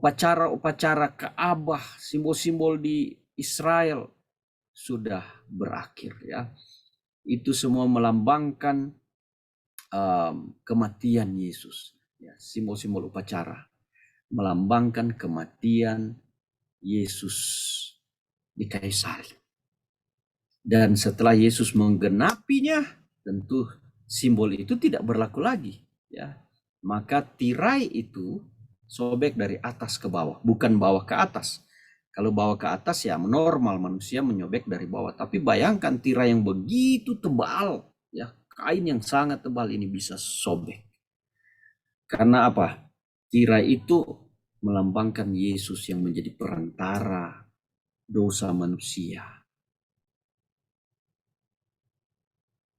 upacara-upacara Ka'bah, simbol-simbol di Israel sudah berakhir ya. Itu semua melambangkan kematian Yesus. Ya, simbol-simbol upacara melambangkan kematian Yesus di kayu salib. Dan setelah Yesus menggenapinya, tentu simbol itu tidak berlaku lagi. Ya, maka tirai itu sobek dari atas ke bawah, bukan bawah ke atas. Kalau bawah ke atas ya normal manusia menyobek dari bawah. Tapi bayangkan tirai yang begitu tebal, ya kain yang sangat tebal ini bisa sobek. Karena apa? Tirai itu melambangkan Yesus yang menjadi perantara dosa manusia.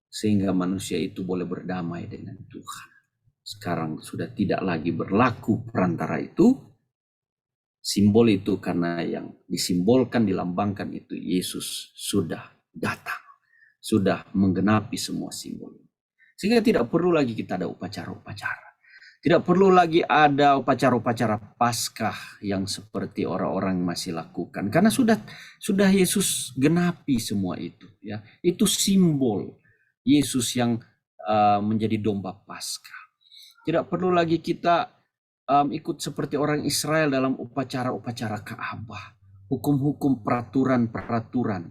Sehingga manusia itu boleh berdamai dengan Tuhan. Sekarang sudah tidak lagi berlaku perantara itu. Simbol itu karena yang disimbolkan, dilambangkan itu Yesus sudah datang. Sudah menggenapi semua simbol. Sehingga tidak perlu lagi kita ada upacara-upacara. Tidak perlu lagi ada upacara-upacara Paskah yang seperti orang-orang masih lakukan. Karena sudah Yesus genapi semua itu. Ya, itu simbol Yesus yang menjadi domba Paskah. Tidak perlu lagi kita ikut seperti orang Israel dalam upacara-upacara Ka'bah. Hukum-hukum, peraturan-peraturan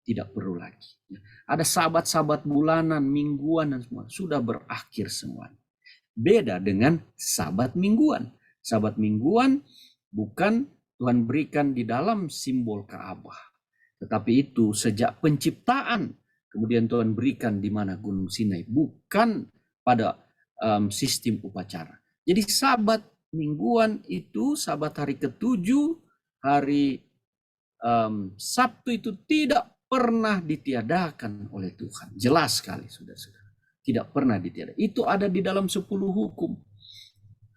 tidak perlu lagi. Ada sabat-sabat bulanan, mingguan dan semua sudah berakhir semua. Beda dengan sabat mingguan. Sabat mingguan bukan Tuhan berikan di dalam simbol Ka'bah. Tetapi itu sejak penciptaan kemudian Tuhan berikan di mana Gunung Sinai, bukan pada sistem upacara. Jadi sabat mingguan itu, sabat hari ketujuh, hari Sabtu itu tidak pernah ditiadakan oleh Tuhan. Jelas sekali, saudara-saudara. Tidak pernah ditiadakan. Itu ada di dalam 10 hukum.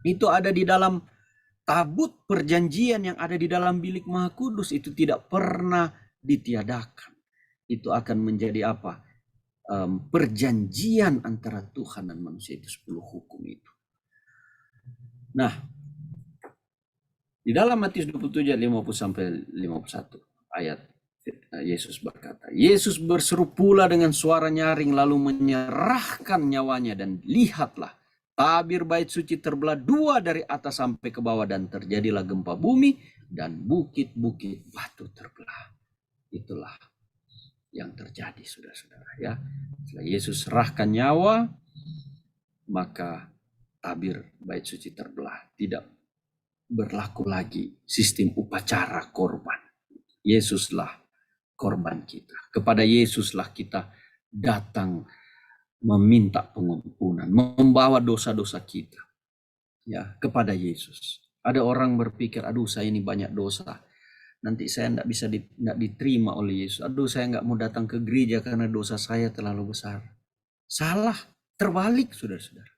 Itu ada di dalam tabut perjanjian yang ada di dalam bilik Maha Kudus. Itu tidak pernah ditiadakan. Itu akan menjadi apa? Perjanjian antara Tuhan dan manusia, itu 10 hukum itu. Nah, di dalam Matius 27 ayat 50 sampai 51 ayat Yesus berkata, Yesus berseru pula dengan suara nyaring lalu menyerahkan nyawanya, dan lihatlah tabir bait suci terbelah 2 dari atas sampai ke bawah, dan terjadilah gempa bumi dan bukit-bukit batu terbelah. Itulah yang terjadi, saudara-saudara ya. Setelah Yesus serahkan nyawa, maka tabir bait suci terbelah, tidak berlaku lagi sistem upacara korban. Yesuslah korban kita. Kepada Yesuslah kita datang meminta pengampunan, membawa dosa-dosa kita ya kepada Yesus. Ada orang berpikir, aduh saya ini banyak dosa, nanti saya tidak bisa diterima oleh Yesus. Aduh saya nggak mau datang ke gereja karena dosa saya terlalu besar. Salah, terbalik saudara-saudara.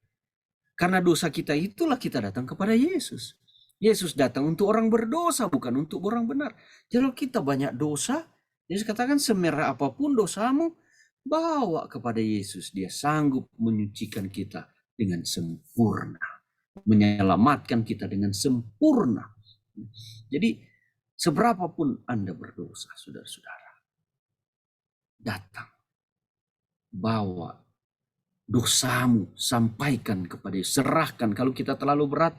Karena dosa kita itulah kita datang kepada Yesus. Yesus datang untuk orang berdosa, bukan untuk orang benar. Kalau kita banyak dosa, Yesus katakan semerah apapun dosamu, bawa kepada Yesus. Dia sanggup menyucikan kita dengan sempurna. Menyelamatkan kita dengan sempurna. Jadi seberapapun Anda berdosa, saudara-saudara, datang, bawa dosamu, sampaikan kepada Yesus, serahkan. Kalau kita terlalu berat,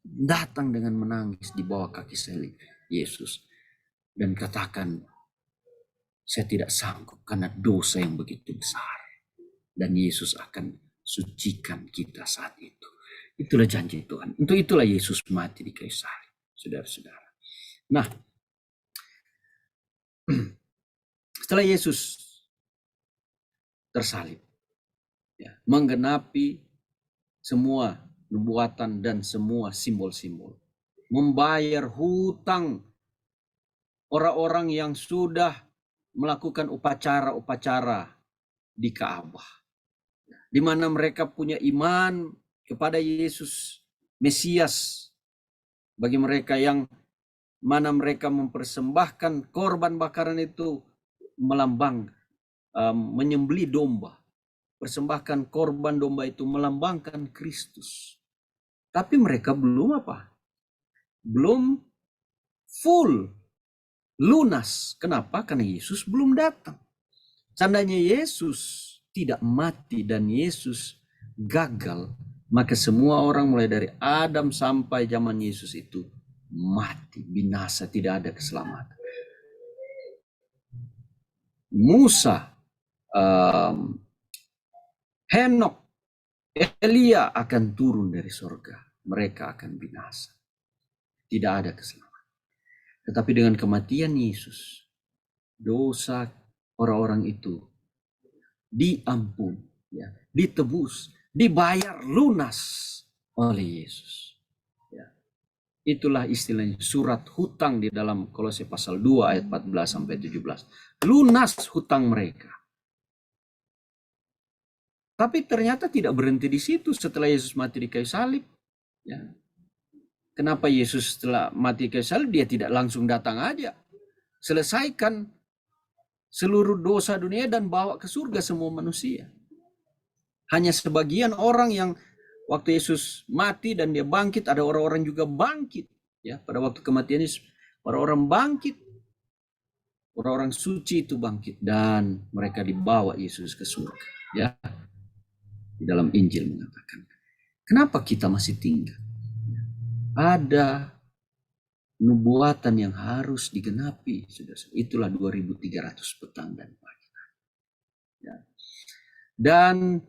datang dengan menangis di bawah kaki salib Yesus dan katakan, saya tidak sanggup karena dosa yang begitu besar. Dan Yesus akan sucikan kita saat itu. Itulah janji Tuhan. Untuk itulah Yesus mati di kayu salib, saudara-saudara. Nah, setelah Yesus tersalib, ya, menggenapi semua nubuatan dan semua simbol-simbol, membayar hutang orang-orang yang sudah melakukan upacara-upacara di Ka'bah, di mana mereka punya iman kepada Yesus Mesias. Bagi mereka yang mana mereka mempersembahkan korban bakaran itu melambang menyembelih domba. Persembahkan korban domba itu melambangkan Kristus. Tapi mereka belum apa? belum full, lunas. Kenapa? Karena Yesus belum datang. Seandainya Yesus tidak mati dan Yesus gagal, maka semua orang mulai dari Adam sampai zaman Yesus itu mati, binasa, tidak ada keselamatan. Musa, Henok, Elia akan turun dari sorga. Mereka akan binasa. Tidak ada keselamatan. Tetapi dengan kematian Yesus, dosa orang-orang itu diampuni, ya, ditebus, dibayar lunas oleh Yesus. Ya. Itulah istilahnya surat hutang di dalam Kolose pasal 2 ayat 14 sampai 17. Lunas hutang mereka. Tapi ternyata tidak berhenti di situ setelah Yesus mati di kayu salib. Ya. Kenapa Yesus setelah mati di kayu salib dia tidak langsung datang aja? Selesaikan seluruh dosa dunia dan bawa ke surga semua manusia. Hanya sebagian orang yang waktu Yesus mati dan dia bangkit, ada orang-orang juga bangkit. Ya, pada waktu kematian Yesus, orang-orang bangkit. Orang-orang suci itu bangkit dan mereka dibawa Yesus ke surga. Ya, di dalam Injil mengatakan. Kenapa kita masih tinggal? Ada nubuatan yang harus digenapi. Itulah 2300 petang dan pagi. Ya. Dan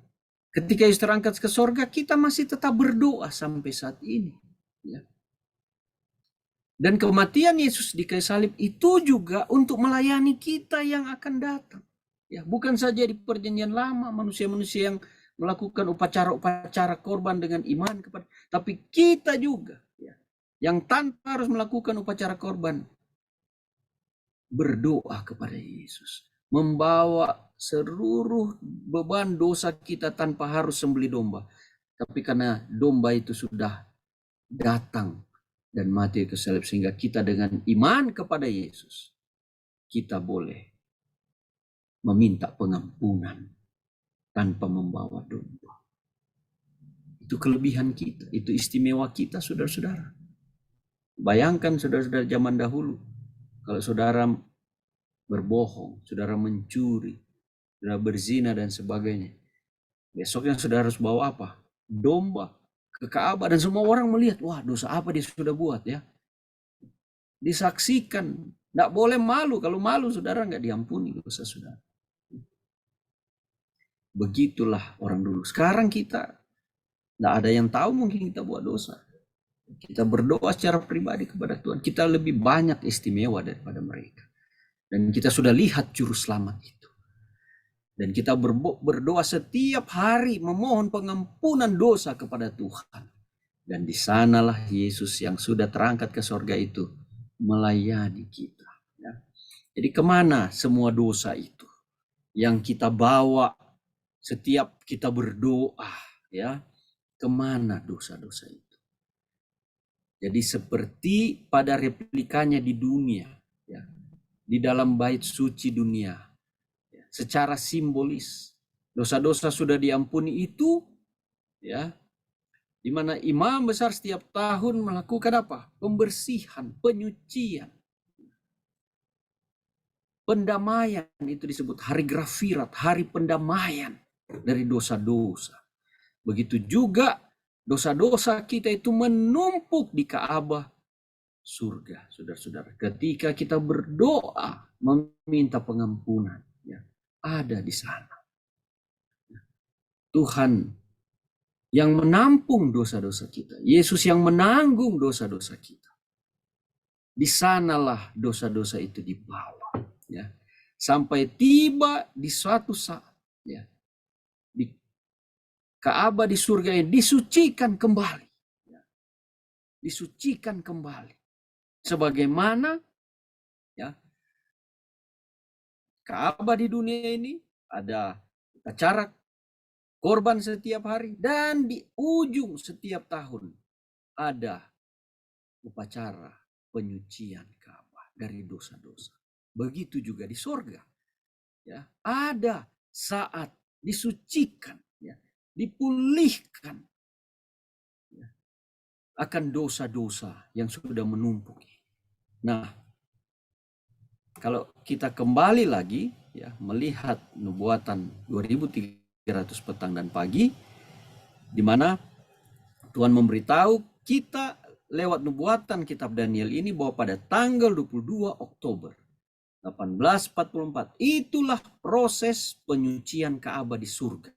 ketika Yesus terangkat ke sorga, kita masih tetap berdoa sampai saat ini. Ya. Dan kematian Yesus di kayu salib itu juga untuk melayani kita yang akan datang. Ya, bukan saja di perjanjian lama, manusia-manusia yang melakukan upacara-upacara korban dengan iman kepada, tapi kita juga, ya, yang tanpa harus melakukan upacara korban, berdoa kepada Yesus, membawa seluruh beban dosa kita tanpa harus sembelih domba. Tapi karena domba itu sudah datang dan mati ke salib, sehingga kita dengan iman kepada Yesus, kita boleh meminta pengampunan tanpa membawa domba. Itu kelebihan kita, itu istimewa kita, saudara-saudara. Bayangkan saudara-saudara zaman dahulu, kalau saudara berbohong, saudara mencuri, saudara berzina dan sebagainya, besoknya saudara harus bawa apa? Domba ke Ka'bah dan semua orang melihat, wah dosa apa dia sudah buat, ya. Disaksikan, tidak boleh malu. Kalau malu saudara nggak diampuni dosa saudara. Begitulah orang dulu. Sekarang kita tidak ada yang tahu mungkin kita buat dosa. Kita berdoa secara pribadi kepada Tuhan. Kita lebih banyak istimewa daripada mereka. Dan kita sudah lihat juru selamat itu. Dan kita berdoa setiap hari memohon pengampunan dosa kepada Tuhan. Dan di sanalah Yesus yang sudah terangkat ke sorga itu melayani kita. Ya. Jadi kemana semua dosa itu yang kita bawa setiap kita berdoa, ya, kemana dosa-dosa itu? Jadi seperti pada replikanya di dunia, ya, di dalam bait suci dunia, ya, secara simbolis dosa-dosa sudah diampuni itu, ya, di mana imam besar setiap tahun melakukan apa? Pembersihan, penyucian, pendamaian. Itu disebut hari Grafirat, hari pendamaian dari dosa-dosa. Begitu juga dosa-dosa kita itu menumpuk di Ka'bah surga, saudara-saudara. Ketika kita berdoa meminta pengampunan, ya, ada di sana Tuhan yang menampung dosa-dosa kita, Yesus yang menanggung dosa-dosa kita. Di sanalah dosa-dosa itu dibawa, ya, sampai tiba di suatu saat, ya, di Ka'bah di surga ini disucikan kembali, ya, disucikan kembali, sebagaimana, ya, Ka'bah di dunia ini ada acara korban setiap hari, dan di ujung setiap tahun ada upacara penyucian Ka'bah dari dosa-dosa. Begitu juga di surga, ya, ada saat disucikan, ya, dipulihkan, ya, akan dosa-dosa yang sudah menumpuk. Nah, kalau kita kembali lagi ya melihat nubuatan 2300 petang dan pagi, di mana Tuhan memberitahu kita lewat nubuatan kitab Daniel ini bahwa pada tanggal 22 Oktober 1844 itulah proses penyucian Ka'bah di surga.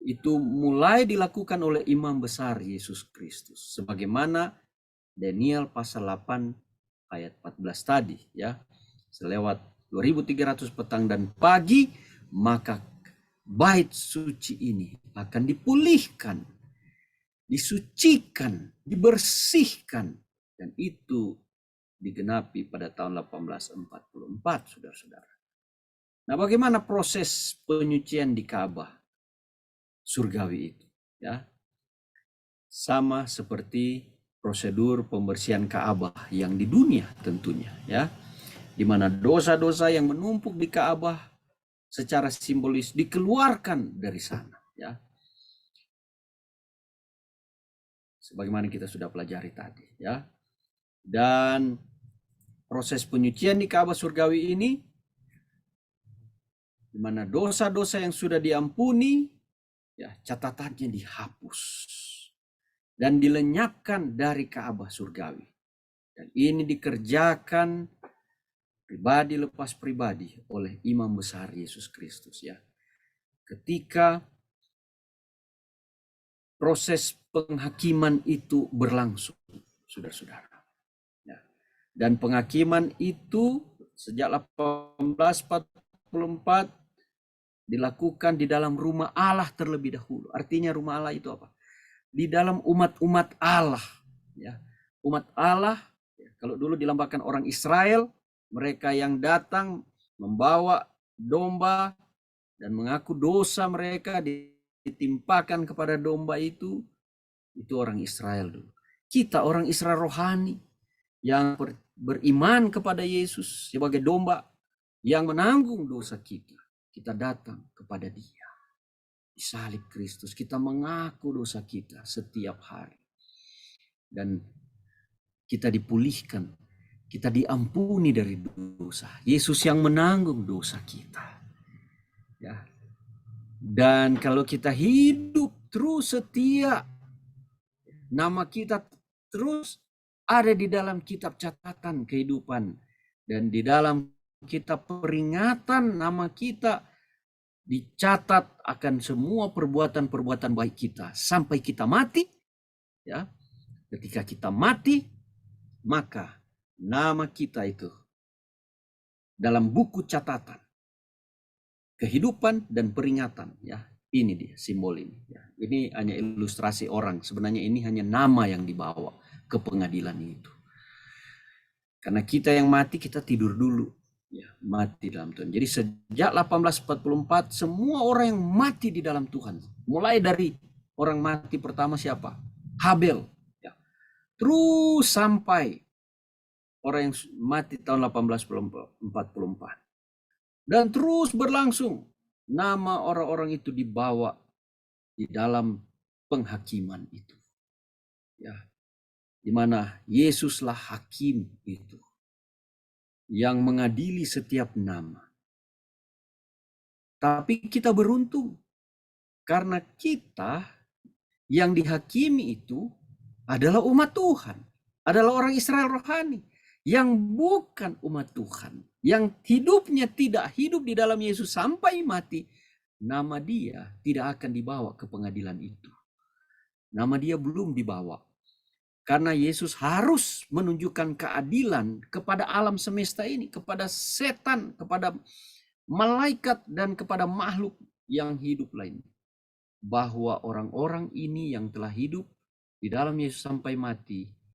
Itu mulai dilakukan oleh imam besar Yesus Kristus, sebagaimana Daniel pasal 8 ayat 14 tadi ya. Selewat 2300 petang dan pagi, maka bait suci ini akan dipulihkan, disucikan, dibersihkan, dan itu digenapi pada tahun 1844, saudara-saudara. Nah, bagaimana proses penyucian di Ka'bah surgawi itu ya? Sama seperti prosedur pembersihan Ka'bah yang di dunia tentunya ya, di mana dosa-dosa yang menumpuk di Ka'bah secara simbolis dikeluarkan dari sana ya, sebagaimana kita sudah pelajari tadi ya. Dan proses penyucian di Ka'bah surgawi ini, di mana dosa-dosa yang sudah diampuni ya, catatannya dihapus dan dilenyapkan dari Ka'bah surgawi. Dan ini dikerjakan pribadi lepas pribadi oleh imam besar Yesus Kristus ya. Ketika proses penghakiman itu berlangsung, saudara-saudara. Ya. Dan penghakiman itu sejak 1844 dilakukan di dalam rumah Allah terlebih dahulu. Artinya rumah Allah itu apa? Di dalam umat-umat Allah. Ya. Umat Allah, ya, kalau dulu dilambangkan orang Israel, mereka yang datang membawa domba dan mengaku dosa mereka ditimpakan kepada domba itu orang Israel dulu. Kita orang Israel rohani yang beriman kepada Yesus sebagai domba yang menanggung dosa kita. Kita datang kepada Dia. Di salib Kristus kita mengaku dosa kita setiap hari. Dan kita dipulihkan, kita diampuni dari dosa. Yesus yang menanggung dosa kita. Ya. Dan kalau kita hidup terus setia, nama kita terus ada di dalam kitab catatan kehidupan, dan di dalam kitab peringatan nama kita dicatat akan semua perbuatan-perbuatan baik kita sampai kita mati. Ya, ketika kita mati, maka nama kita itu dalam buku catatan kehidupan dan peringatan. Ya, ini dia simbol ini. Ya, ini hanya ilustrasi orang. Sebenarnya ini hanya nama yang dibawa ke pengadilan itu. Karena kita yang mati, kita tidur dulu. Ya, mati dalam Tuhan. Jadi sejak 1844 semua orang yang mati di dalam Tuhan, mulai dari orang mati pertama siapa? Habel. Ya. Terus sampai orang yang mati tahun 1844. Dan terus berlangsung. Nama orang-orang itu dibawa di dalam penghakiman itu. Ya. Di mana Yesuslah hakim itu yang mengadili setiap nama. Tapi kita beruntung karena kita yang dihakimi itu adalah umat Tuhan, adalah orang Israel rohani yang bukan umat Tuhan, yang hidupnya tidak hidup di dalam Yesus sampai mati. Nama dia tidak akan dibawa ke pengadilan itu. Nama dia belum dibawa. Karena Yesus harus menunjukkan keadilan kepada alam semesta ini, kepada setan, kepada malaikat, dan kepada makhluk yang hidup lainnya. Bahwa orang-orang ini yang telah hidup di dalam Yesus sampai mati,